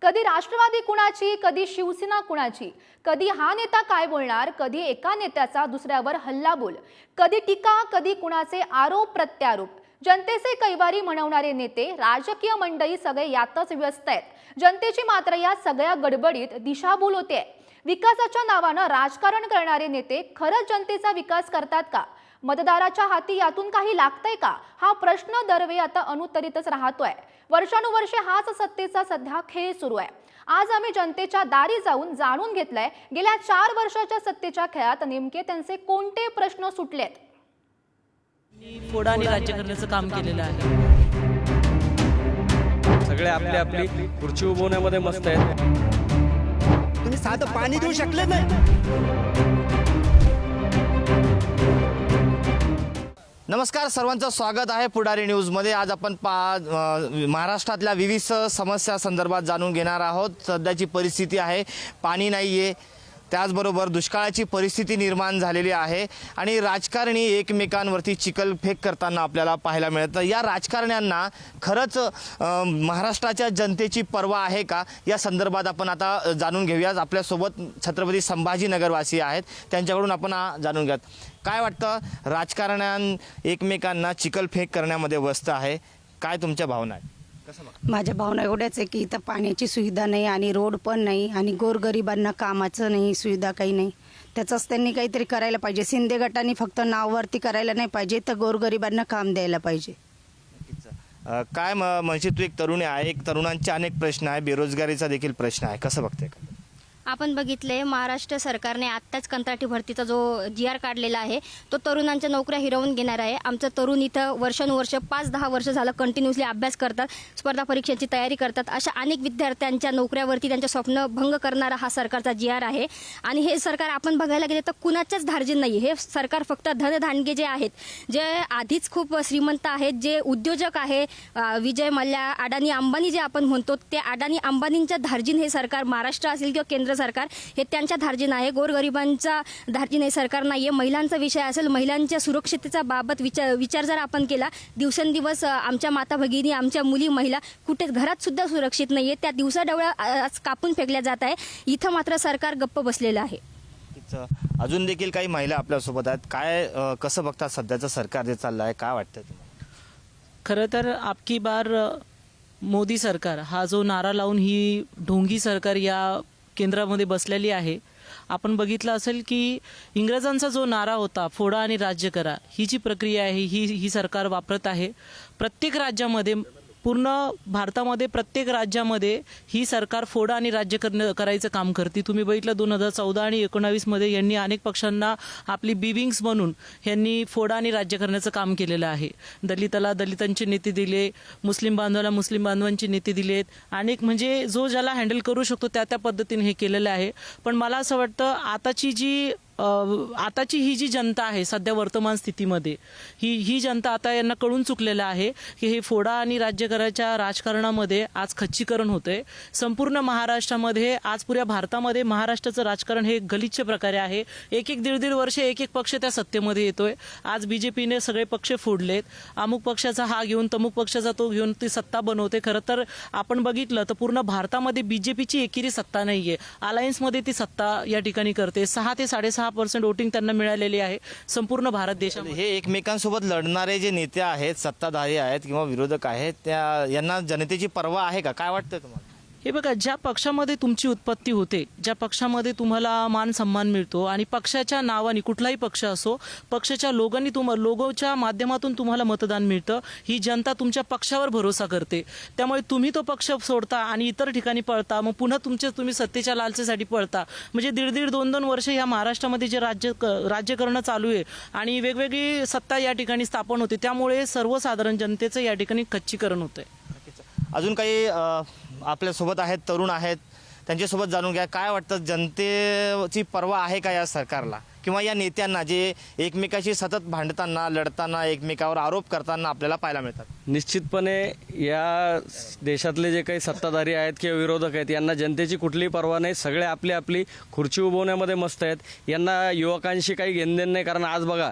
कधी राष्ट्रवादी कुणाची, कधी शिवसेना कुणाची, कधी हा नेता काय बोलणार, कधी एका नेत्याचा दुसऱ्यावर हल्लाबोल, कधी टीका, कधी कुणाचे आरोप प्रत्यारोप। जनतेचे कैवारी म्हणवणारे नेते, राजकीय मंडळी सगळे यातच व्यस्त आहेत। जनतेची मात्र या सगळ्या गडबडीत दिशाभूल होते। विकासाच्या नावानं राजकारण करणारे नेते खरंच जनतेचा विकास करतात का? मतदाराच्या हाती यातून काही लागतंय का? हा प्रश्न दरवेळी आता अनुत्तरितच राहतोय। वर्षानुवर्षे हाच सत्तेचा सध्या खेळ सुरू आहे। आज आम्ही जनतेच्या दारी जाऊन जाणून घेतलंय गेल्या 4 वर्षाच्या सत्तेच्या खेळात नेमके त्यांचे कोणते प्रश्न सुटलेत। फोडा आणि राज्य करण्याचं काम केलेलं आहे। सगळे आपली खुर्ची उभवण्यामध्ये मस्त आहेत। तुम्ही साधं पाणी देऊ शकले नाही। नमस्कार, सर्वांचं स्वागत आहे पुढारी न्यूजमध्ये। आज आपण महाराष्ट्रातल्या विविध समस्या संदर्भात जाणून घेणार आहोत। सध्याची परिस्थिती आहे, पाणी नाही आहे, त्याचबरोबर दुष्काळाची परिस्थिती निर्माण झालेली आहे आणि राजकारणी एकमेकांवरती चिखलफेक करताना आपल्याला पाहायला मिळतं। या राजकारण्यांना खरंच महाराष्ट्राच्या जनतेची पर्वा आहे का, या संदर्भात आपण आता जाणून घेऊयात। आपल्यासोबत छत्रपती संभाजीनगरवासी आहेत, त्यांच्याकडून आपण जाणून घ्यात। काय वाटतं, राजकारण्यांना एकमेकांना चिखलफेक करण्यामध्ये व्यस्त आहे, काय तुमच्या भावना आहेत? माझ्या भावना एवढ्याच आहे की इथं पाण्याची सुविधा नाही आणि रोड पण नाही आणि गोरगरिबांना कामाचं नाही, सुविधा काही नाही। त्याचंच त्यांनी काहीतरी करायला पाहिजे। शिंदे गटांनी फक्त नाववरती करायला नाही पाहिजे, तर गोरगरिबांना काम द्यायला पाहिजे। काय म्हणजे तू एक तरुणी आहे, एक तरुणांचे अनेक प्रश्न आहे, बेरोजगारीचा देखील प्रश्न आहे, कसं बघते? आपण बघितले महाराष्ट्र सरकारने आत्ताच कंत्राटी भरतीचा जो GR काढलेला आहे तो तरुणांच्या नोकऱ्या हिरावून घेणार आहे। आमचं तरुण इथं वर्षानुवर्ष 5-10 वर्ष झालं कंटिन्युअसली अभ्यास करतात, स्पर्धा परीक्षांची तयारी करतात। अशा अनेक विद्यार्थ्यांच्या नोकऱ्यावरती त्यांच्या स्वप्न भंग करणारा हा सरकारचा GR आहे। आणि हे सरकार आपण बघायला गेले तर कुणाच्याच धार्जिन नाही। हे सरकार फक्त धनधानगे जे आहेत, जे आधीच खूप श्रीमंत आहेत, जे उद्योजक आहे, विजय मल्ल्या, अडाणी अंबानी जे आपण म्हणतो, ते अडाणी अंबानींच्या धार्जिन हे सरकार, महाराष्ट्र असेल किंवा केंद्र सरकार, हे त्यांच्या धार्जिन आहे। गोरगरिबांचा धार्जिन हे सरकार नाहीये। महिलांचा विषय असेल, महिलांच्या सुरक्षिततेचा बाबत विचार जर आपण केला, दिवसेंदिवस आमच्या माता भगिनी, आमच्या मुली, महिला कुठे घरात सुद्धा सुरक्षित नाहीये। त्या दिवसाढवळ्या आज कापून फेकल्या जात आहे। इथं मात्र सरकार गप्प बसलेलं आहे। अजून देखील काही महिला आपल्यासोबत आहेत। काय कसं बघता सध्याचं सरकार जे चाललं आहे, काय वाटतं तुम्हाला? खरं तर आपकी बार मोदी सरकार हा जो नारा लावून ही ढोंगी सरकार या केंद्रामध्ये बसलेली आहे। आपण बघितलं असेल की इंग्रजांचा जो नारा होता, फोडा आणि राज्य करा, ही जी प्रक्रिया आहे ही सरकार वापरत आहे। प्रत्येक राज्यामध्ये, पूर्ण भारतामध्ये प्रत्येक राज्यामध्ये ही सरकार फोडा आणि राज्य करायचं काम करते। तुम्ही बघितलं 2014 आणि 19 मध्ये यांनी अनेक पक्षांना आपली बिविंग्स म्हणून यांनी फोडा आणि राज्य करण्याचं काम केलेलं आहे। दलिताला दलितांचे नेते दिले, मुस्लिम बांधवाला मुस्लिम बांधवांचे नेते दिलेत, अनेक म्हणजे जो ज्याला हँडल करू शकतो त्या पद्धतीने हे केलेलं आहे। पण मला असं वाटतं आताची ही जी जनता आहे सध्या वर्तमान स्थितीमध्ये, ही जनता आता यांना कळून चुकलेलं आहे की हे फोडा आणि राज्य करायच्या राजकारणामध्ये आज खच्चीकरण होतंय। संपूर्ण महाराष्ट्रामध्ये, आज पुऱ्या भारतामध्ये महाराष्ट्राचं राजकारण हे गलिच्छ प्रकारे आहे। एक 1.5 वर्ष एक पक्ष त्या सत्तेमध्ये येतोय। आज BJPने सगळे पक्ष फोडलेत, अमुक पक्षाचा हा घेऊन तमुक पक्षाचा तो घेऊन ती सत्ता बनवते। खरं तर आपण बघितलं तर पूर्ण भारतामध्ये BJPची एकेरी सत्ता नाहीये, अलायन्समध्ये ती सत्ता या ठिकाणी करते। 6 ते 6.5% वोटिंग त्यांना मिळालेली आहे संपूर्ण भारत देशामध्ये। हे एकमेकांसोबत लढणारे जे नेते आहेत, सत्ताधारी आहेत किंवा विरोधक आहेत, यांना जनतेची पर्वा आहे का, काय वाटतं तुम्हाला? हे बघा, ज्या पक्षामध्ये तुमची उत्पत्ती होते, ज्या पक्षामध्ये तुम्हाला मान सन्मान मिळतो आणि पक्षाच्या नावाने, कुठलाही पक्ष असो, पक्षाच्या लोगोच्या माध्यमातून तुम्हाला मतदान मिळतं, ही जनता तुमच्या पक्षावर भरोसा करते। त्यामुळे तुम्ही तो पक्ष सोडता आणि इतर ठिकाणी पळता, मग पुन्हा तुम्ही सत्तेच्या लालसेसाठी पळता। म्हणजे 1.5-2 वर्ष या महाराष्ट्रामध्ये जे राज्य करणं चालू आहे आणि वेगवेगळी सत्ता या ठिकाणी स्थापन होते, त्यामुळे सर्वसाधारण जनतेचं या ठिकाणी खच्चीकरण होतंय। अजून काही आपल्यासोबत आहेत, तरुण आहेत, त्यांच्यासोबत जाणून घ्या। काय वाटतं, जनतेची पर्वा आहे का या सरकारला, किंवा या नेत्यांना जे एकमेकाशी सतत भांडताना लढताना एकमेकावर आरोप करताना आपल्याला पाहायला मिळतात? निश्चितपणे या देशातले जे काही सत्ताधारी आहेत किंवा विरोधक आहेत यांना जनतेची कुठलीही पर्वा नाही. सगळे आपली आपली खुर्ची उभवण्यामध्ये मस्त आहेत. यांना युवकांशी काही घेणदेण नाही. कारण आज बघा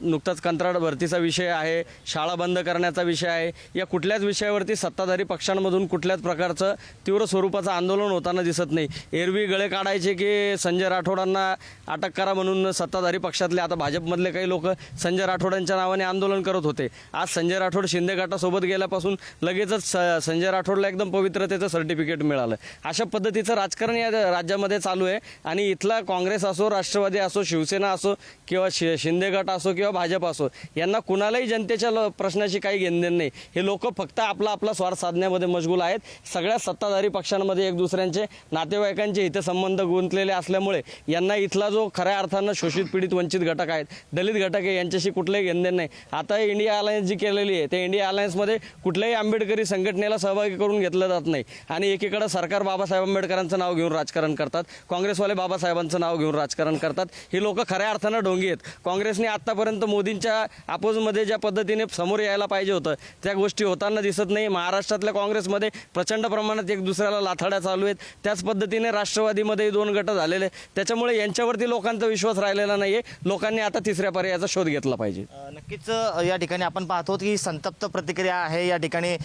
नुकताच कंत्राट भरतीचा विषय आहे, शाळा बंद करण्याचा विषय आहे. या कुठल्याच विषयावरती सत्ताधारी पक्षांमधून कुठल्याच प्रकारचं तीव्र स्वरूपाचं आंदोलन होताना दिसत नाही. एरवी गळे काढायचे की संजय राठोडांना अटक करा म्हणून सत्ताधारी पक्षातले, आता भाजपमधले काही लोक संजय राठोडांच्या नावाने आंदोलन करत होते. आज संजय राठोड शिंदे गटासोबत गेल्यापासून लगेचच संजय राठोडला एकदम पवित्रतेचं सर्टिफिकेट मिळालं. अशा पद्धतीचं राजकारण या राज्यामध्ये चालू आहे. आणि इथला काँग्रेस असो, राष्ट्रवादी असो, शिवसेना असो किंवा शिंदे गट असो किंवा भाजप असो, यांना कुणालाही जनतेच्या प्रश्नाची काही घेणदेण नाही. हे लोक फक्त आपला आपला स्वार्थ साधण्यामध्ये मशगूल आहेत. सगळ्या सत्ताधारी पक्षांमध्ये एक दुसऱ्यांचे नातेवाईकांचे हितसंबंध गुंतलेले असल्यामुळे यांना इथला जो खऱ्या अर्थानं शोषित पीडित वंचित घटक आहेत, दलित घटक आहे, यांच्याशी कुठलंही घेणदेण नाही. आता इंडिया अलायन्स जी केलेली आहे, त्या इंडिया अलायन्समध्ये कुठल्याही आंबेडकरी संघटनेला सहभागी करून घेतलं जात नाही. आणि एकीकडे सरकार बाबासाहेब आंबेडकरांचं नाव घेऊन राजकारण करतात, काँग्रेसवाले बाबासाहेबांचं नाव घेऊन राजकारण करतात. ही लोक खऱ्या अर्थानं ढोंगी आहेत. काँग्रेसने आतापर्यंत मोदींच्या अपोजमध्ये ज्या पद्धतीने समोर यायला पाहिजे होतं त्या गोष्टी होताना दिसत नाही. महाराष्ट्रातल्या काँग्रेसमध्ये प्रचंड प्रमाणात एक दुसऱ्याला लाथाड्या चालू आहेत. त्याच पद्धतीने राष्ट्रवादीमध्ये 2 गट झालेले. त्याच्यामुळे यांच्यावरती लोकांचा विश्वास राहिलेला नाहीये. लोकांनी आता तिसऱ्या पर्यायाचा शोध घेतला पाहिजे. नक्कीच या ठिकाणी आपण पाहतो की संतप्त प्रतिक्रिया आहे. या ठिकाणी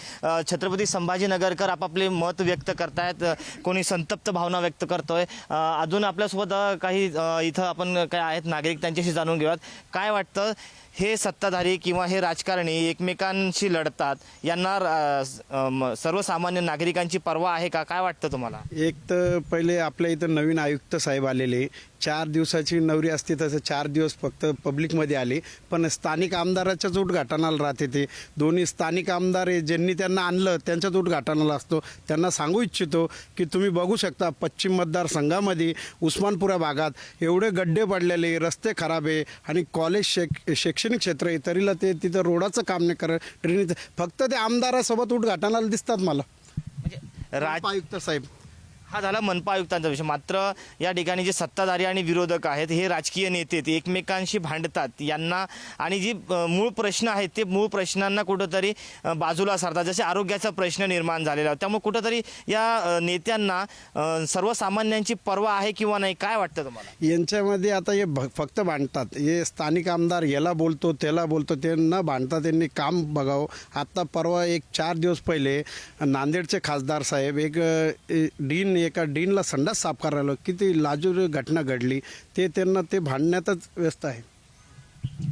छत्रपती संभाजीनगरकर आपापले मत व्यक्त करतायत, कोणी संतप्त भावना व्यक्त करतोय. अजून आपल्यासोबत काही इथं आपण काय आहेत नागरिक, त्यांच्याशी जाणून घेऊयात. काय वाटतं, हे सत्ताधारी किंवा हे राजकारणी एकमेकांशी लढतात, यांना सर्वसामान्य नागरिकांची पर्वा आहे का? काय वाटतं तुम्हाला? एक तर पहिले आपल्या इथं नवीन आयुक्त साहेब आलेले, 4 दिवसाची नवरी असते तसं 4 दिवस फक्त पब्लिकमध्ये आले. पण स्थानिक आमदाराच्याच उद्घाटनाला राहते. ते दोन्ही स्थानिक आमदार आहे, ज्यांनी त्यांना आणलं त्यांच्याच उद्घाटनाला असतो. त्यांना सांगू इच्छितो की तुम्ही बघू शकता पश्चिम मतदारसंघामध्ये उस्मानपुरा भागात एवढे गड्डे पडलेले, रस्ते खराब आहे आणि कॉलेज शैक्षणिक क्षेत्र आहे, तरीला ते तिथं रोडाचं काम नाही करत. ट्रेनीचं फक्त ते आमदारासोबत उद्घाटनाला दिसतात मला. म्हणजे आयुक्त साहेब हा झाला मनपा आयुक्तांचा विषय. मात्र या ठिकाणी जे सत्ताधारी आणि विरोधक आहेत, हे राजकीय नेते ते एकमेकांशी भांडतात. यांना आणि जी मूळ प्रश्न आहेत ते मूळ प्रश्नांना कुठंतरी बाजूला सारतात. जसे आरोग्याचा प्रश्न निर्माण झालेला आहे, त्यामुळे कुठंतरी या नेत्यांना सर्वसामान्यांची पर्वा आहे किंवा नाही, काय वाटतं तुम्हाला? यांच्यामध्ये आता हे फक्त भांडतात. हे स्थानिक आमदार याला बोलतो त्याला बोलतो, ते न भांडतात त्यांनी काम बघावं. आता परवा 4 दिवस पहिले नांदेडचे खासदार साहेब एका डीनला संडास साफ करायला, किती लाजूर घटना घडली. त्यांना ते भांडण्यातच व्यस्त आहे.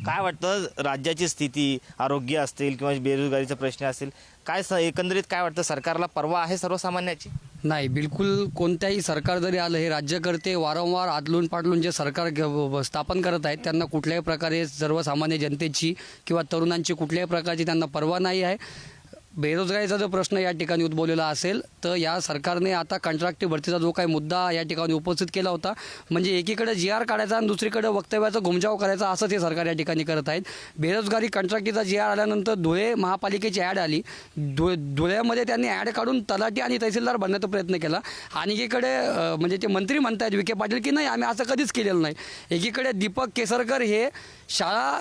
काय वाटतं, राज्याची स्थिती, आरोग्य असतील किंवा बेरोजगारीचे प्रश्न असतील, काय एकंदरीत काय वाटतं, सरकारला पर्वा आहे सर्वसामान्याची? नाही, बिलकुल कोणत्याही सरकार जरी आलं, हे राज्यकर्ते वारंवार आदलून पाडलून जे सरकार स्थापन करत आहेत त्यांना कुठल्याही प्रकारे सर्वसामान्य जनतेची किंवा तरुणांची कुठल्याही प्रकारची त्यांना पर्वा नाही आहे. बेरोजगारीचा जो प्रश्न या ठिकाणी उद्भवलेला असेल तर या सरकारने आता कंत्राटी भरतीचा जो काही मुद्दा या ठिकाणी उपस्थित केला होता, म्हणजे एकीकडे GR काढायचा आणि दुसरीकडे वक्तव्याचा घुमजाव करायचा, असंच हे सरकार या ठिकाणी करत आहेत. बेरोजगारी कंत्राटीचा GR आल्यानंतर धुळे महापालिकेची ॲड आली. धुळ्यामध्ये त्यांनी ॲड काढून तलाठी आणि तहसीलदार बनण्याचा प्रयत्न केला. आणि एकीकडे म्हणजे ते मंत्री म्हणतात विखे पाटील की नाही आम्ही असं कधीच केलेलं नाही. एकीकडे दीपक केसरकर हे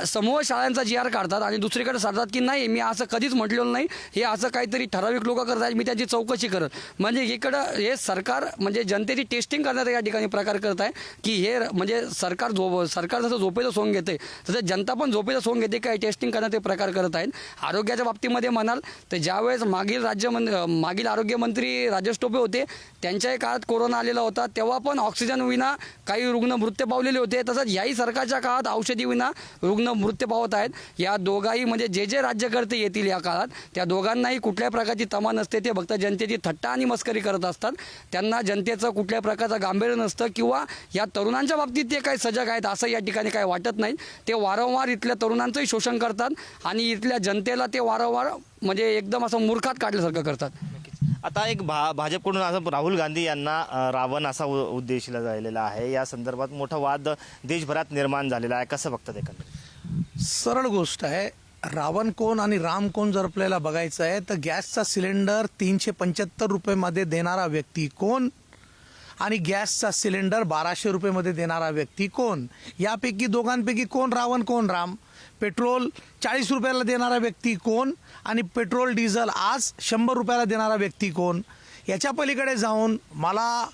समूह शाळांचा GR काढतात आणि दुसरीकडे सांगतात की नाही मी असं कधीच म्हटलेलं नाही, हे असं काहीतरी ठराविक लोक करत आहेत, मी त्याची चौकशी करत. म्हणजे इकडं हे सरकार म्हणजे जनतेची टेस्टिंग करण्याचा या ठिकाणी प्रकार करत आहे की हे म्हणजे सरकार जसं झोपेचं सोंग घेते तसं जनता पण झोपेचं सोंग घेते, काही टेस्टिंग करण्याचे प्रकार करत आहेत. आरोग्याच्या बाबतीमध्ये म्हणाल तर ज्यावेळेस मागील आरोग्यमंत्री राजेश टोपे होते, त्यांच्याही काळात कोरोना आलेला होता, तेव्हा पण ऑक्सिजन विना काही रुग्ण मृत्यू पावलेले होते. तसंच याही सरकारच्या काळात औषधी विना रुग्ण मृत्यू पावत आहेत. या दोघाही म्हणजे जे राज्यकर्ते येतील या काळात त्या दोघांनाही कुठल्याही प्रकारची तमा नसते. ते फक्त जनतेची थट्टा आणि मस्करी करत असतात. त्यांना जनतेचं कुठल्याही प्रकारचं गांभीर्य नसतं किंवा या तरुणांच्या बाबतीत ते काही सजग आहेत असं या ठिकाणी काही वाटत नाही. ते वारंवार इथल्या तरुणांचंही शोषण करतात आणि इथल्या जनतेला ते वारंवार म्हणजे एकदम असं मूर्खात काढल्यासारखं करतात. आता एक भाजपकडून असं राहुल गांधी यांना रावण असा उद्देशला जायलेला आहे. या संदर्भात मोठा वाद देशभरात निर्माण झालेला आहे. कसं बघतात एकंदरीत? सरळ गोष्ट आहे. रावण कोण आणि राम कोण जर आपल्याला बघायचं आहे तर गॅसचा सिलेंडर 375 रुपयेमध्ये देणारा व्यक्ती कोण आणि गॅसचा सिलेंडर 1200 रुपयेमध्ये देणारा व्यक्ती कोण? यापैकी दोघांपैकी कोण रावण कोण राम? पेट्रोल 40 रुपयाला देणारा व्यक्ती कोण आणि पेट्रोल डिझेल आज 100 रुपयाला देणारा व्यक्ती कोण? याच्या पलीकडे जाऊन मला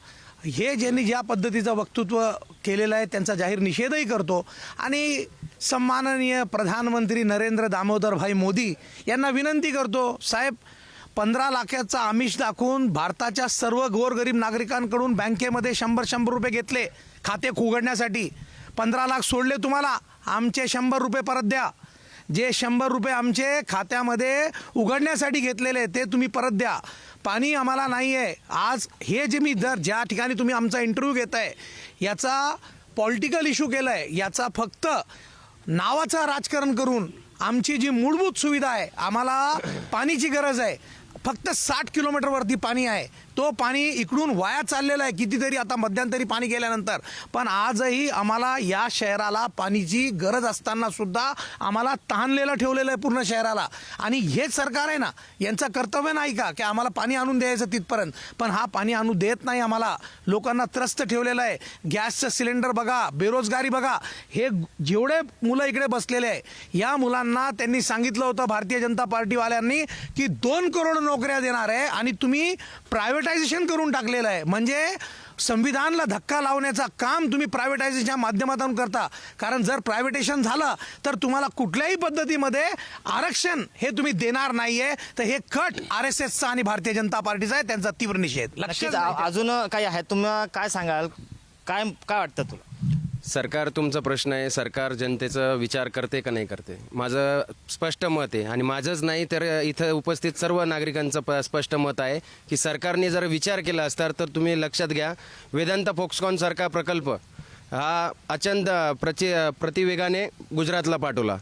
हे ज्यांनी ज्या पद्धतीचं वक्तृत्व केलेलं आहे त्यांचा जाहीर निषेधही करतो आणि सन्माननीय प्रधानमंत्री नरेंद्र दामोदर भाई मोदी यांना विनंती करतो, साहेब 15 लाखाचा आमिष दाखवून भारताच्या सर्व गोरगरीब नागरिकांकडून बँकेमध्ये 100 रुपये घेतले खाते उघडण्यासाठी. 15 लाख सोडले तुम्हाला, आमचे 100 रुपये परत द्या. जे 100 रुपये आमचे खात्यामध्ये उघडण्यासाठी घेतलेले ते तुम्ही परत द्या. पाणी आम्हाला नाही आहे. आज हे जे मी ज्या ठिकाणी तुम्ही आमचा इंटरव्ह्यू घेताय याचा पॉलिटिकल इश्यू केला आहे, याचा फक्त नावाचं राजकारण करून आमची जी मूलभूत सुविधा आहे, आम्हाला पाणीची गरज आहे. फक्त 60 किलोमीटरवरती पाणी आहे. तो पाणी इकडून वाया चाललेलं आहे कितीतरी आता मध्यंतरी पाणी गेल्यानंतर. पण आजही आम्हाला या शहराला पाणीची गरज असताना सुद्धा आम्हाला तहानलेलं ठेवलेलं आहे पूर्ण शहराला. आणि हेच सरकार आहे ना, यांचं कर्तव्य नाही का की आम्हाला पाणी आणून द्यायचं तिथपर्यंत? पण हा पाणी आणून देत नाही आम्हाला. लोकांना त्रस्त ठेवलेलं आहे. गॅसचं सिलेंडर बघा, बेरोजगारी बघा. हे जेवढे मुलं इकडे बसलेले आहे या मुलांना त्यांनी सांगितलं होतं भारतीय जनता पार्टीवाल्यांनी की 2 करोड नोकऱ्या देणार आहे आणि तुम्ही प्रायव्हेटायझेशन करून टाकलेलं आहे. म्हणजे संविधानाला धक्का लावण्याचं काम तुम्ही प्रायव्हेटायझेशनच्या माध्यमातून करता. कारण जर प्रायव्हेटायझेशन झालं तर तुम्हाला कुठल्याही पद्धतीमध्ये आरक्षण हे तुम्ही देणार नाहीये. तर हे कट RSSचा आणि भारतीय जनता पार्टीचा आहे, त्यांचा तीव्र निषेध. नक्कीच अजून काही आहे, तुम्हाला काय सांगाल, काय वाटतं तुला? सरकार, तुमचा प्रश्न आहे, सरकार जनतेचा विचार करते का नाही करते? माझं स्पष्ट मत आहे आणि माझंच नाही तर इथं उपस्थित सर्व नागरिकांचं स्पष्ट मत आहे की सरकारने जर विचार केला असता तर तुम्ही लक्षात घ्या, वेदांत फोक्सकॉन सारखा प्रकल्प हा अचंद प्रतिवेगाने गुजरातला पाठवला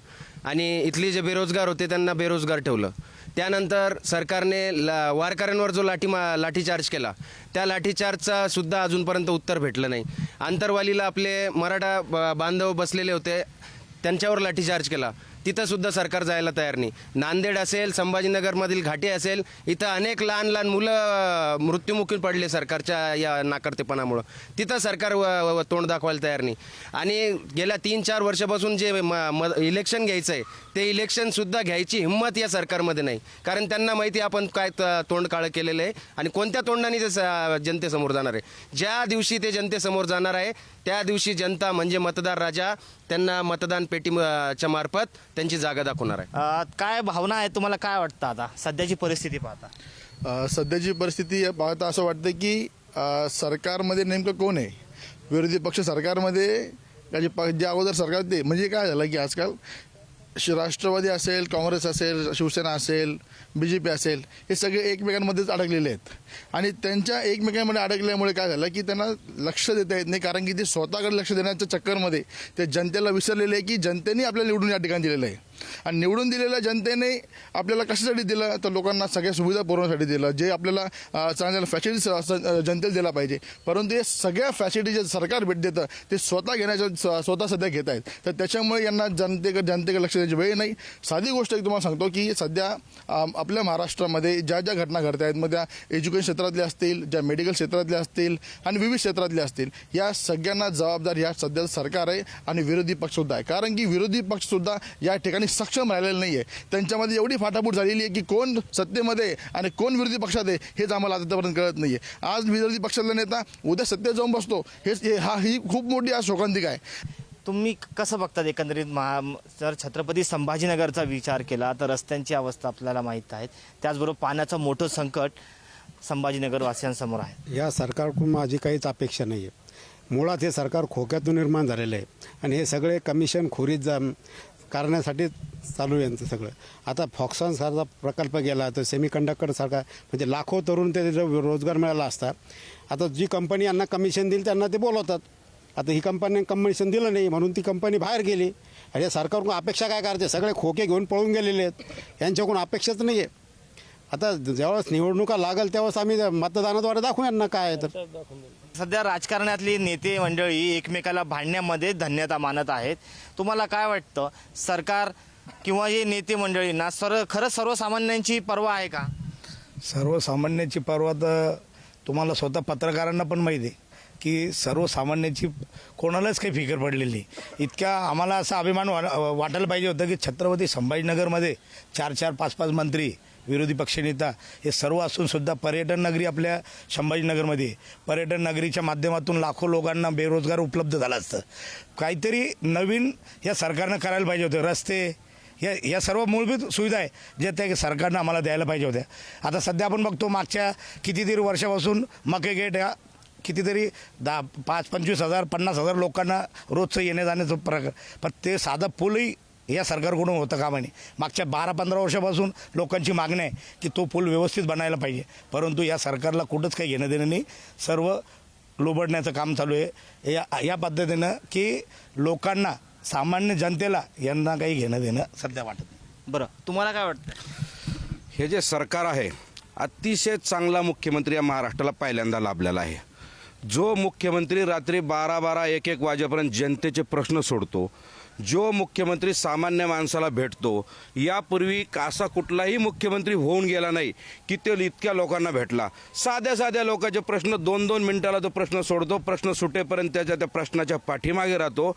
आणि इथले जे बेरोजगार होते त्यांना बेरोजगार ठेवलं. त्यानंतर सरकारने वारकऱ्यांवर जो लाठीचार्ज केला त्या लाठीचार्जचा सुद्धा अजूनपर्यंत उत्तर भेटलं नाही. आंतरवालीला आपले मराठा बांधव बसलेले होते त्यांच्यावर लाठीचार्ज केला, तिथं सुद्धा सरकार जायला तयार नाही. नांदेड असेल, संभाजीनगरमधील घाटी असेल, इथं अनेक लहान लहान मुलं मृत्युमुखी पडले सरकारच्या या नाकर्तेपणामुळं. तिथं सरकार तोंड दाखवायला तयार नाही. आणि गेल्या 3-4 वर्षापासून जे इलेक्शन घ्यायचं आहे ते इलेक्शनसुद्धा घ्यायची हिंमत या सरकारमध्ये नाही. कारण त्यांना माहिती आपण काय तोंड काळं केलेलं आहे आणि कोणत्या तोंडाने ते जनतेसमोर जाणार आहे. ज्या दिवशी ते जनतेसमोर जाणार आहे त्या दिवशी जनता म्हणजे मतदार राजा त्यांना मतदान पेटीच्या मार्फत त्यांची जागा दाखवणार आहे. काय भावना आहे, तुम्हाला काय वाटतं आता सध्याची परिस्थिती पाहता? सध्याची परिस्थिती पाहता असं वाटतं की सरकारमध्ये नेमकं कोण आहे? विरोधी पक्ष सरकारमध्ये जे अगोदर सरकार ते म्हणजे काय झालं की आजकाल राष्ट्रवादी असेल, काँग्रेस असेल, शिवसेना असेल, BJP असेल, हे सगळे एकमेकांमध्येच अडकलेले आहेत आणि त्यांच्या एकमेकांमध्ये अडकल्यामुळे काय झालं की त्यांना लक्ष देता येत नाही. कारण की ते स्वतःकडे लक्ष देण्याच्या चक्करमध्ये ते जनतेला विसरलेले आहे की जनतेने आपल्याला निवडून या ठिकाणी दिलेलं आहे आणि निवडून दिलेल्या जनतेने आपल्याला कशासाठी दिलं तर लोकांना सगळ्या सुविधा पुरवण्यासाठी दिलं, जे आपल्याला चांगल्या फॅसिलिटीज जनतेला दिला पाहिजे. परंतु हे सगळ्या फॅसिलिटी जे सरकार भेट देतं ते स्वतः सध्या घेत आहेत. तर त्याच्यामुळे यांना जनतेकडे लक्ष द्यायची वेळ नाही. साधी गोष्ट एक तुम्हाला सांगतो की सध्या आपल्या महाराष्ट्रामध्ये ज्या घटना घडत आहेत, मग त्या एज्युकेशन क्षेत्रातल्या असतील, ज्या मेडिकल क्षेत्रातल्या असतील आणि विविध क्षेत्रातल्या असतील, या सगळ्यांना जबाबदार या सध्याचं सरकार आहे आणि विरोधी पक्षसुद्धा आहे. कारण की विरोधी पक्षसुद्धा या ठिकाणी सक्षम राहिलेलं नाही आहे. त्यांच्यामध्ये एवढी फाटाफूट झालेली आहे की कोण सत्तेमध्ये आणि कोण विरोधी पक्षात आहे हेच आम्हाला आतापर्यंत कळत नाही आहे. आज विरोधी पक्षातला नेता उद्या सत्तेत जाऊन बसतो ही खूप मोठी आज शोकांतिका आहे. तुम्ही कसं बघतात एकंदरीत जर छत्रपती संभाजीनगरचा विचार केला तर रस्त्यांची अवस्था आपल्याला माहीत आहे, त्याचबरोबर पाण्याचं मोठं संकट संभाजीनगर वासियांसमोर आहे. या सरकारकडून माझी काहीच अपेक्षा नाही आहे. मुळात हे सरकार खोक्यातून निर्माण झालेलं आहे आणि हे सगळे कमिशन खोरीत करण्यासाठी चालू आहे यांचं सगळं. आता फॉक्सॉन सारखा प्रकल्प गेला तर सेमीकंडक्टर सारखा म्हणजे लाखो तरुण ते रोजगार मिळाला असता. आता जी कंपनी यांना कमिशन देईल त्यांना ते बोलवतात. आता ही कंपनीने कमिशन दिलं नाही म्हणून ती कंपनी बाहेर गेली. आणि सरकारकडून अपेक्षा काय करते? सगळे खोके घेऊन पळून गेलेले आहेत, यांच्याकडून अपेक्षाच नाही आहे. आता जेव्हा निवडणुका लागेल तेव्हाच आम्ही मतदानाद्वारे दाखवू यांना काय आहे. तर सध्या राजकारणातली नेते मंडळी एकमेकाला भांडण्यामध्ये धन्यता मानत आहेत. तुम्हाला काय वाटतं, सरकार किंवा हे नेते मंडळींना खरंच सर्वसामान्यांची पर्वा आहे का? सर्वसामान्याची पर्वा तर तुम्हाला स्वतः पत्रकारांना पण माहिती आहे. की सर्वसामान्याची कोणालाच काही फिकर पडलेली नाही. इतक्या आम्हाला असा अभिमान वाटायला पाहिजे होतं की छत्रपती संभाजीनगरमध्ये 4-4, 5-5 मंत्री, विरोधी पक्षनेता हे सर्व असूनसुद्धा पर्यटन नगरी आपल्या संभाजीनगरमध्ये, पर्यटन नगरीच्या माध्यमातून लाखो लोकांना बेरोजगार उपलब्ध झाला असतं. काहीतरी नवीन या सरकारनं करायला पाहिजे होतं. रस्ते या सर्व मूलभूत सुविधा आहे ज्या त्या सरकारनं आम्हाला द्यायला पाहिजे होत्या. आता सध्या आपण बघतो मागच्या कितीतरी वर्षापासून मके गेट या कितीतरी 5-25 हजार 50 हजार लोकांना रोजचं येण्या जाण्याचं प्रकार, पण ते साधं पूलही या सरकारकडून होतं कामा नये. मागच्या 12-15 वर्षापासून लोकांची मागणी आहे की तो पूल व्यवस्थित बनायला पाहिजे, परंतु या सरकारला कुठंच काही घेणं देणं नाही. सर्व लुबडण्याचं काम चालू आहे या पद्धतीनं की लोकांना, सामान्य जनतेला यांना काही घेणं देणं सध्या वाटत नाही. बरं, तुम्हाला काय वाटतं? हे जे सरकार आहे अतिशय चांगला मुख्यमंत्री या महाराष्ट्राला पहिल्यांदा लाभलेला आहे. जो मुख्यमंत्री रात्री 12-12, 1-1 वाजेपर्यंत जनतेचे प्रश्न सोडतो, जो मुख्यमंत्री सामान्य माणसाला भेटतो, यापूर्वी असा कुठलाही मुख्यमंत्री होऊन गेला नाही की तो इतक्या लोकांना भेटला. साध्या साध्या लोकांचे प्रश्न 2-2 मिनिटाला तो प्रश्न सोडतो, प्रश्न सुटेपर्यंत त्या प्रश्नाच्या पाठीमागे राहतो.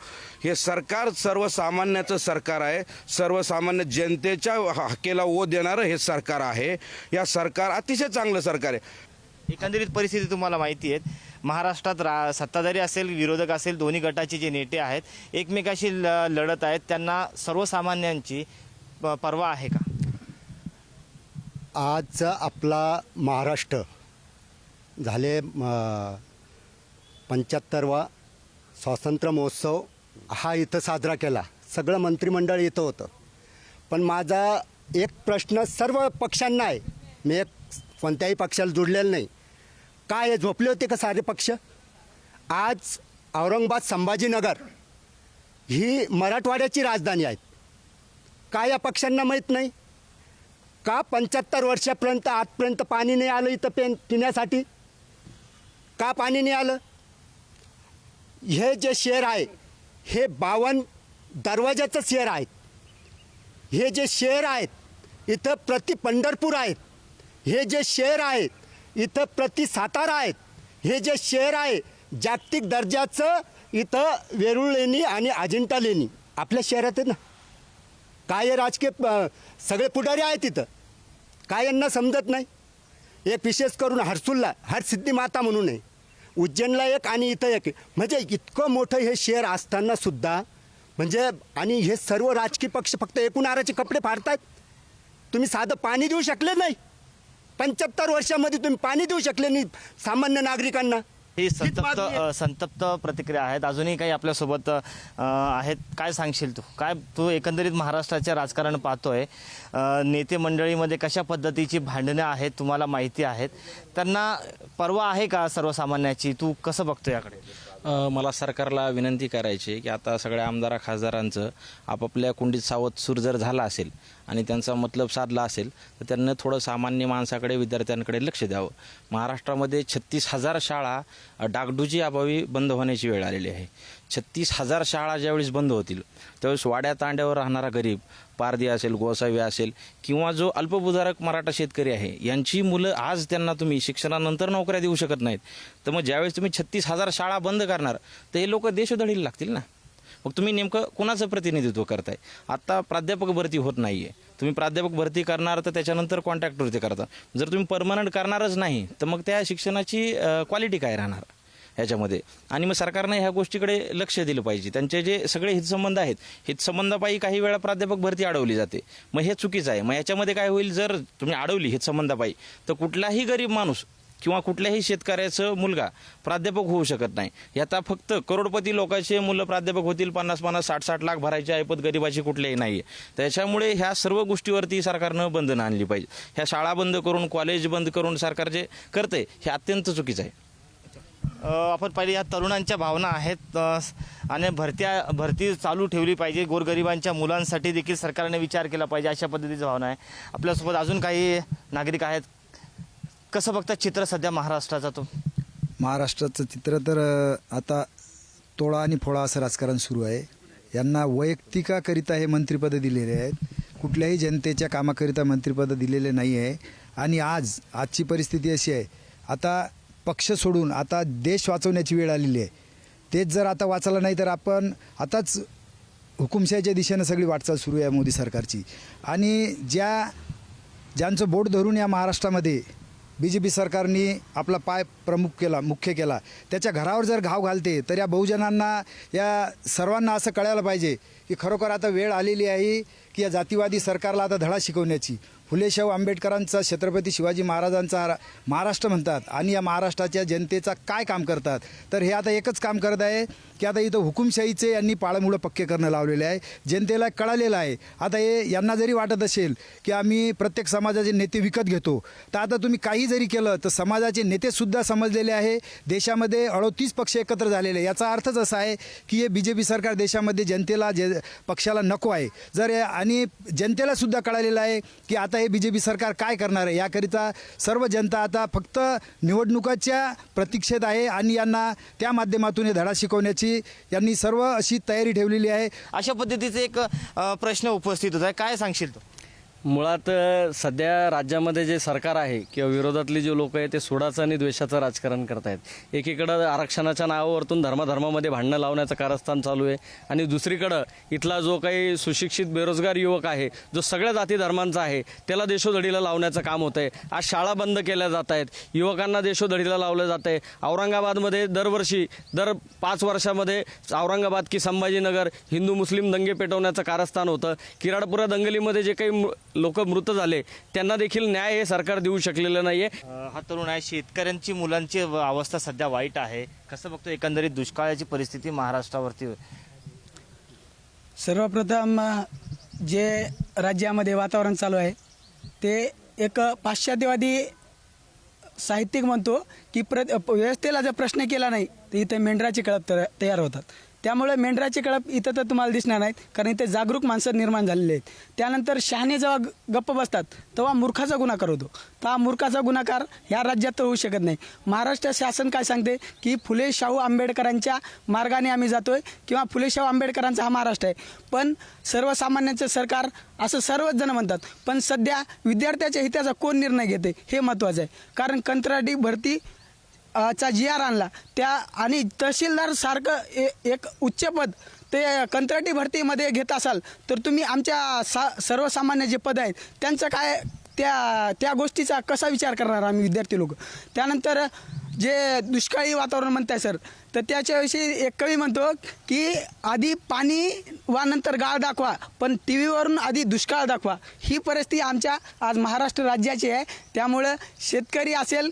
हे सरकार सर्वसामान्याचं सरकार आहे, सर्वसामान्य जनतेच्या हक्केला ओ देणारं हे सरकार आहे. या सरकार अतिशय चांगलं सरकार आहे. एकंदरीत परिस्थिती तुम्हाला माहिती आहे. महाराष्ट्रात सत्ताधारी असेल, विरोधक असेल, दोन्ही गटाचे जे नेते आहेत एकमेकाशी लढत आहेत. त्यांना सर्वसामान्यांची पर्वा आहे का? आज आपला महाराष्ट्र झाले 75वा स्वातंत्र्य महोत्सव हा इथं साजरा केला. सगळं मंत्रिमंडळ इथं होतं. पण माझा एक प्रश्न सर्व पक्षांना आहे, मी एक कोणत्याही पक्षाला जुडलेलं नाही. काय झोपले होते का सारे पक्ष? आज औरंगाबाद, संभाजीनगर ही मराठवाड्याची राजधानी आहे. काय या पक्षांना माहीत नाही का? 75 वर्षापर्यंत आजपर्यंत पाणी नाही आलं इथं पिण्यासाठी. का पाणी नाही आलं? हे जे शहर आहे हे 52 दरवाजाचं शहर आहे. हे जे शहर आहेत इथं प्रति पंढरपूर आहेत. हे जे शहर आहेत इथं प्रति सातारा आहेत. हे जे शहर आहे जागतिक दर्जाचं इथं वेरूळ लेणी आणि अजिंठा लेणी आपल्या शहरात आहे ना. काय हे राजकीय सगळे पुढारी आहेत इथं, काय यांना समजत नाही? एक विशेष करून हर्सूलला हरसिद्धी माता म्हणून आहे, उज्जैनला एक आणि इथं एक. म्हणजे इतकं मोठं हे शहर असताना सुद्धा म्हणजे, आणि हे सर्व राजकीय पक्ष फक्त एकूण आराचे कपडे फाडतात. तुम्ही साधं पाणी देऊ शकले नाही. 75 वर्षामध्ये तुम्ही पाणी देऊ शकले नाही सामान्य नागरिकांना. ही संतप्त प्रतिक्रिया आहेत. अजूनही काही आपल्यासोबत आहेत. काय सांगशील तू? काय तू एकंदरीत महाराष्ट्राचे राजकारण पाहतोय, नेते मंडळीमध्ये कशा पद्धतीची भांडणं आहेत तुम्हाला माहिती आहेत. त्यांना पर्वा आहे का सर्वसामान्याची? तू कसं बघतो याकडे? मला सरकारला विनंती करायची की आता सगळ्या आमदार खासदारांचं आपापल्या कुंडीत सावध सूर जर झाला असेल आणि त्यांचा मतलब साधला असेल तर त्यांना थोडं सामान्य माणसाकडे, विद्यार्थ्यांकडे लक्ष द्यावं. महाराष्ट्रामध्ये 36,000 शाळा डागडुजी अभावी बंद होण्याची वेळ आलेली आहे. 36,000 शाळा ज्यावेळेस बंद होतील त्यावेळेस वाड्या तांड्यावर राहणारा गरीब, पारधी असेल, गोसावी असेल किंवा जो अल्पभूधारक मराठा शेतकरी आहे यांची मुलं आज त्यांना तुम्ही शिक्षणानंतर नोकऱ्या देऊ शकत नाहीत. तर मग ज्यावेळेस तुम्ही 36,000 शाळा बंद करणार तर हे लोक देशोधडीला लागतील ना. मग तुम्ही नेमकं कोणाचं प्रतिनिधित्व करताय? आता प्राध्यापक भरती होत नाही आहे. तुम्ही प्राध्यापक भरती करणार तर त्याच्यानंतर कॉन्ट्रॅक्टवरती करता. जर तुम्ही परमनंट करणारच नाही तर मग त्या शिक्षणाची क्वालिटी काय राहणार ह्याच्यामध्ये? आणि मग सरकारने ह्या गोष्टीकडे लक्ष दिलं पाहिजे. त्यांचे जे सगळे हितसंबंध आहेत, हितसंबंधापायी काही वेळा प्राध्यापक भरती अडवली जाते. मग हे चुकीचं आहे. मग याच्यामध्ये काय होईल, जर तुम्ही अडवली हितसंबंधापायी तर कुठलाही गरीब माणूस किंवा कुठल्याही शेतकऱ्याचं मुलगा प्राध्यापक होऊ शकत नाही. आता फक्त करोडपती लोकांचे मुलं प्राध्यापक होतील, 50-50, 60-60 लाख भरायची ऐपत गरीबाची कुठल्याही नाही आहे. त्याच्यामुळे ह्या सर्व गोष्टीवरती सरकारनं बंधनं आणली पाहिजे. ह्या शाळा बंद करून, कॉलेज बंद करून सरकार जे करते हे अत्यंत चुकीचं आहे. आपण पहिले या तरुणांच्या भावना आहेत आणि भरती चालू ठेवली पाहिजे. गोरगरिबांच्या मुलांसाठी देखील सरकारने विचार केला पाहिजे, अशा पद्धतीची भावना आहे. आपल्यासोबत अजून काही नागरिक आहेत. कसं बघतात चित्र सध्या महाराष्ट्राचा? तो महाराष्ट्राचं चित्र तर आता तोडा आणि फोडा असं राजकारण सुरू आहे. यांना वैयक्तिकाकरिता हे मंत्रिपद दिलेले आहेत, कुठल्याही जनतेच्या कामाकरिता मंत्रिपद दिलेले नाही आहे. आणि आजची परिस्थिती अशी आहे, आता पक्ष सोडून आता देश वाचवण्याची वेळ आलेली आहे. तेच जर आता वाचलं नाही तर आपण आताच हुकुमशाहीच्या दिशेनं सगळी वाटचाल सुरू आहे मोदी सरकारची. आणि ज्यांचं बोट धरून या महाराष्ट्रामध्ये BJP सरकारने आपला पाय मुख्य केला, त्याच्या घरावर जर घाव घालते तर या बहुजनांना, या सर्वांना असं कळायला पाहिजे की खरोखर आता वेळ आलेली आहे की या जातीवादी सरकारला आता धडा शिकवण्याची. फुले शाहू आंबेडकरांचा, छत्रपती शिवाजी महाराजांचा महाराष्ट्र म्हणतात आणि या महाराष्ट्राच्या जनतेचा काय काम करतात, तर हे आता एकच काम करत आहे की आता इथं हुकुमशाहीचे यांनी पाळमुळं पक्के करणं लावलेले आहे. जनतेला कळालेलं आहे. आता हे यांना जरी वाटत असेल की आम्ही प्रत्येक समाजाचे नेते विकत घेतो, तर आता तुम्ही काही जरी केलं तर समाजाचे नेतेसुद्धा समजलेले आहे. देशामध्ये 38 पक्ष एकत्र झालेले आहे. याचा अर्थच असा आहे की हे BJP सरकार देशामध्ये जनतेला पक्षाला नको आहे. आणि जनतेला सुद्धा कळालेलं आहे की आता हे BJP सरकार काय करणार आहे. याकरिता सर्व जनता आता फक्त निवडणुकाच्या प्रतीक्षेत आहे आणि यांना त्या माध्यमातून हे धडा शिकवण्याची यांनी सर्व अशी तयारी ठेवलेली आहे. अशा पद्धतीचे एक प्रश्न उपस्थित होत आहे. काय सांगशील तू? मुळात सध्या राज्यामध्ये जे सरकार आहे किंवा विरोधातले जे लोक आहेत ते सोडाचं आणि द्वेषाचं राजकारण करत आहेत. एकीकडं आरक्षणाच्या नावावरतून धर्माधर्मामध्ये भांडणं लावण्याचं कारस्थान चालू आहे आणि दुसरीकडं इथला जो काही सुशिक्षित बेरोजगार युवक आहे, जो सगळ्या जाती धर्मांचा आहे, त्याला देशोधडीला लावण्याचं काम होतं आहे. आज शाळा बंद केल्या जात आहेत, युवकांना देशोधडीला लावलं जात आहे. औरंगाबादमध्ये दरवर्षी दर 5 वर्षामध्ये औरंगाबाद की संभाजीनगर हिंदू मुस्लिम दंगे पेटवण्याचं कारस्थान होतं. किराडपुरा दंगलीमध्ये जे काही लोक मृत झाले त्यांना देखील न्याय हे सरकार देऊ शकलेलं नाहीये. हा तरुण आहे. शेतकऱ्यांची, मुलांची अवस्था सध्या वाईट आहे. कसं बघतो एकंदरीत दुष्काळाची परिस्थिती महाराष्ट्रावरती? सर्वप्रथम जे राज्यामध्ये वातावरण चालू आहे ते एक पाश्चात्यवादी साहित्यिक म्हणतो की व्यवस्थेला जर प्रश्न केला नाही तर इथे मेंढराचे कळप तयार होतात. त्यामुळे मेंढराचे कळप इथं तर तुम्हाला दिसणार नाहीत, कारण इथे जागरूक माणसं निर्माण झालेले आहेत. त्यानंतर शहाणे जेव्हा गप्प बसतात तेव्हा मूर्खाचा गुन्हाकार होतो. तर हा मूर्खाचा गुन्हाकार ह्या राज्यात तर होऊ शकत नाही. महाराष्ट्र शासन काय सांगते की फुले शाहू आंबेडकरांच्या मार्गाने आम्ही जातोय किंवा फुले शाहू आंबेडकरांचा हा महाराष्ट्र आहे. पण सर्वसामान्यांचं सरकार असं सर्वच जण म्हणतात. पण सध्या विद्यार्थ्याच्या हिताचा कोण निर्णय घेते हे महत्त्वाचं आहे. कारण कंत्राटी भरती चा GR आणला त्या आणि तहसीलदार सारखं एक उच्चपद ते कंत्राटी भरतीमध्ये घेत असाल तर तुम्ही आमच्या सर्वसामान्य जे पद आहेत त्यांचं काय त्या गोष्टीचा कसा विचार करणार आम्ही विद्यार्थी लोक. त्यानंतर जे दुष्काळी वातावरण म्हणताय सर, तर त्याच्याविषयी एक कवी म्हणतो की आधी पाणी वा नंतर गाळ दाखवा, पण TV वरून आधी दुष्काळ दाखवा. ही परिस्थिती आमच्या आज महाराष्ट्र राज्याची आहे. त्यामुळं शेतकरी असेल,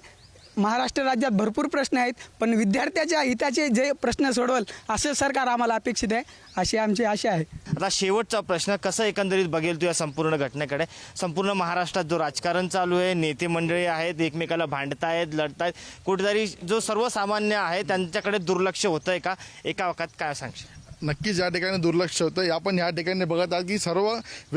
महाराष्ट्र राज्यात भरपूर प्रश्न आहेत, पण विद्यार्थ्याच्या हिताचे जे प्रश्न सोडवल असं सरकार आम्हाला अपेक्षित आहे, अशी आमची आशा आहे. आता शेवटचा प्रश्न, कसं एकंदरीत बघेल तू या संपूर्ण घटनेकडे? संपूर्ण महाराष्ट्रात जो राजकारण चालू आहे, नेते मंडळी आहेत, एकमेकाला भांडतायत, लढतायत, कुठेतरी जो सर्वसामान्य आहे त्यांच्याकडे दुर्लक्ष होतंय का? एका वाक्यात काय सांगशील? नक्कीच या ठिकाणी दुर्लक्ष होतं. आपण ह्या ठिकाणी बघत आहात की सर्व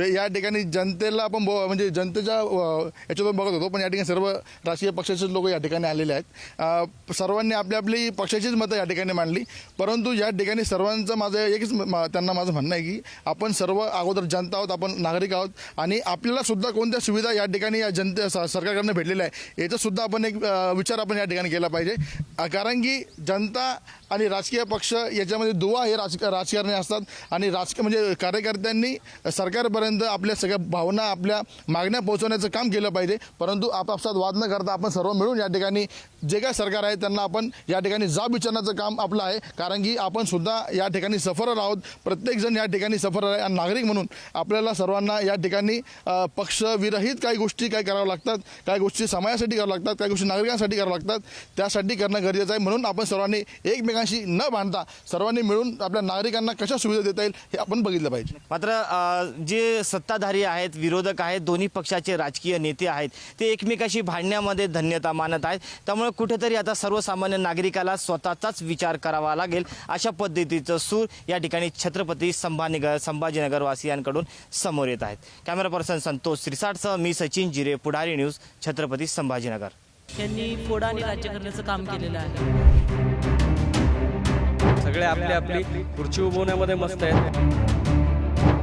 या ठिकाणी जनतेला आपण म्हणजे जनतेच्या याच्यातून बघत होतो, पण या ठिकाणी सर्व राजकीय पक्षाचे लोक या ठिकाणी आलेले आहेत. सर्वांनी आपली आपली पक्षाचीच मतं या ठिकाणी मांडली. परंतु या ठिकाणी सर्वांचं माझं एकच त्यांना माझं म्हणणं आहे की आपण सर्व अगोदर जनता आहोत, आपण नागरिक आहोत आणि आपल्याला सुद्धा कोणत्या सुविधा या ठिकाणी या सरकारकडनं भेटलेल्या आहे याचा सुद्धा आपण एक विचार आपण या ठिकाणी केला पाहिजे. कारण की जनता आणि राजकीय पक्ष याच्यामध्ये दुवा हे राजकारणी असतात आणि म्हणजे कार्यकर्त्यांनी सरकारपर्यंत आपल्या सगळ्या भावना, आपल्या मागण्या पोहोचवण्याचं काम केलं पाहिजे. परंतु आपापसात वाद न करता आपण सर्व मिळून या ठिकाणी जे काय सरकार आहे त्यांना आपण या ठिकाणी जाब विचारण्याचं काम आपलं आहे. कारण की आपण सुद्धा या ठिकाणी सफर आहोत, प्रत्येकजण या ठिकाणी सफर आहे आणि नागरिक म्हणून आपल्याला सर्वांना या ठिकाणी पक्षविरहित काही गोष्टी काय कराव्या लागतात, काही गोष्टी समाजासाठी कराव्या लागतात, काही गोष्टी नागरिकांसाठी कराव्या लागतात, त्यासाठी करणं गरजेचं आहे. म्हणून आपण सर्वांनी एकमेकांशी न भांडता सर्वांनी मिळून आपल्या नागरिकांना कशा सुविधा देता येईल हे आपण बघितलं पाहिजे. मात्र जे सत्ताधारी आहेत, विरोधक आहेत, दोन्ही पक्षाचे राजकीय नेते आहेत, ते एकमेकाशी भांडण्यामध्ये धन्यता मानत आहेत. त्यामुळे कुठेतरी आता सर्वसामान्य नागरिकाला स्वतःचाच विचार करावा लागेल अशा पद्धतीचं सूर या ठिकाणी छत्रपती संभाजीनगर वासियांकडून समोर येत आहेत. कॅमेरा पर्सन संतोष श्रीसाटसह मी सचिन जिरे, पुढारी न्यूज, छत्रपती संभाजीनगर. यांनी फोडा आणि राज्य करण्याचं काम केलेलं आहे. सगळे आपली आपली खुर्ची उभवण्यामध्ये मस्त आहेत.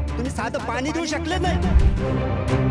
तुम्ही साधं पाणी देऊ शकले नाही.